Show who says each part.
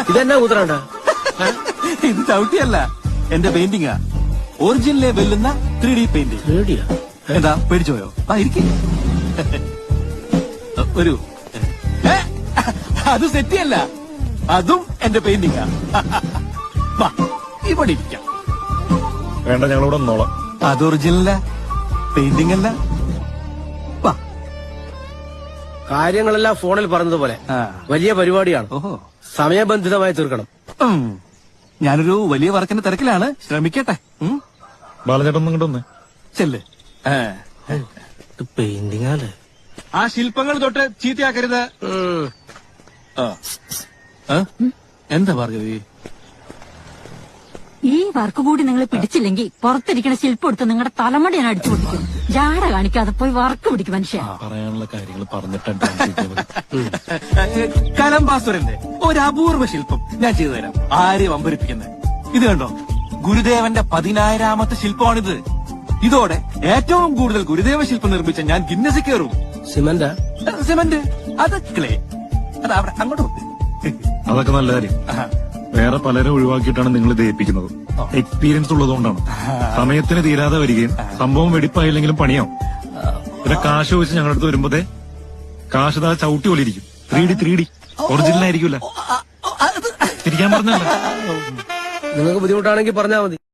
Speaker 1: ഇതെന്നാ കുതിരണ്ട?
Speaker 2: ഇത് ചവിട്ടിയല്ല, എന്റെ പെയിന്റിങ്ങാ. ഒറിജിനലെ വെല്ലുന്ന 3D പെയിന്റിംഗ്.
Speaker 1: പേടിയാ?
Speaker 2: എന്താ പേടിച്ചു പോയോ? ആ ഇരിക്കും. ഒരു അത് സെറ്റിയല്ല, അതും എന്റെ പെയിന്റിങ്ങാ. ഇവിടെ ഇരിക്കാം.
Speaker 3: വേണ്ട, ഞങ്ങളിവിടെ നിന്നോളാം.
Speaker 2: അത് ഒറിജിനല പെയിന്റിംഗ് അല്ല.
Speaker 1: കാര്യങ്ങളെല്ലാം ഫോണിൽ പറഞ്ഞതുപോലെ വലിയ പരിപാടിയാണ്.
Speaker 2: ഓഹോ,
Speaker 1: സമയബന്ധിതമായി തീർക്കണം.
Speaker 2: ഞാനൊരു വലിയ വർക്കിന്റെ തിരക്കിലാണ്, ശ്രമിക്കട്ടെ.
Speaker 3: ബാലചേട്ടൻ ഇങ്ങോട്ട് വന്നേ.
Speaker 2: ചെല്ല്.
Speaker 1: പെയിന്റിംഗ്
Speaker 2: ആ ശില്പങ്ങൾ തൊട്ട് ചീത്തയാക്കരുത്. എന്താ ഭാർഗവി?
Speaker 4: ഈ വർക്ക് കൂടി നിങ്ങൾ പിടിച്ചില്ലെങ്കിൽ പുറത്തിരിക്കുന്ന ശില്പം എടുത്ത് നിങ്ങളുടെ തലമുടി ഞാൻ അടിച്ചു പൊട്ടിക്കും. ജാട കാണിക്കാതെ പോയി വർക്ക് പിടിക്കും മനുഷ്യ.
Speaker 3: പറയാനുള്ള കാര്യങ്ങൾ പറഞ്ഞിട്ടുണ്ട്.
Speaker 2: കലംബാസുരന്റെ ഒരു അപൂർവ ശില്പം ഞാൻ ചെയ്തു തരാം. ആരെയും അമ്പരിപ്പിക്കുന്നത്. ഇത് കണ്ടോ, ഗുരുദേവന്റെ 10,000ാമത്തെ ശില്പമാണിത്. ഇതോടെ ഏറ്റവും കൂടുതൽ ഗുരുദേവ ശില്പം നിർമ്മിച്ച ഞാൻ ഗിന്നസിൽ കയറും.
Speaker 1: സിമന്റാ?
Speaker 2: സിമന്റ് അത് ക്ലേ. അത് അവിടെ അങ്ങോട്ട് വെക്ക്.
Speaker 3: അതൊക്കെ നല്ല കാര്യം. വേറെ പലരും ഒഴിവാക്കിയിട്ടാണ് നിങ്ങൾ ഇത് ഏൽപ്പിക്കുന്നത്. എക്സ്പീരിയൻസ് ഉള്ളതുകൊണ്ടാണ്. സമയത്തിന് തീരാതെ വരികയും സംഭവം വെടിപ്പായില്ലെങ്കിലും പണിയാവും. പിന്നെ കാശ് വെച്ച് ഞങ്ങളുടെ അടുത്ത് വരുമ്പോഴേ കാശ് താ ചവിട്ടി പോലെ ഇരിക്കും. 3D ഒറിജിനൽ ആയിരിക്കില്ല. തിരിക്കാൻ പറഞ്ഞല്ല.
Speaker 1: നിങ്ങൾക്ക് ബുദ്ധിമുട്ടാണെങ്കിൽ പറഞ്ഞാൽ മതി.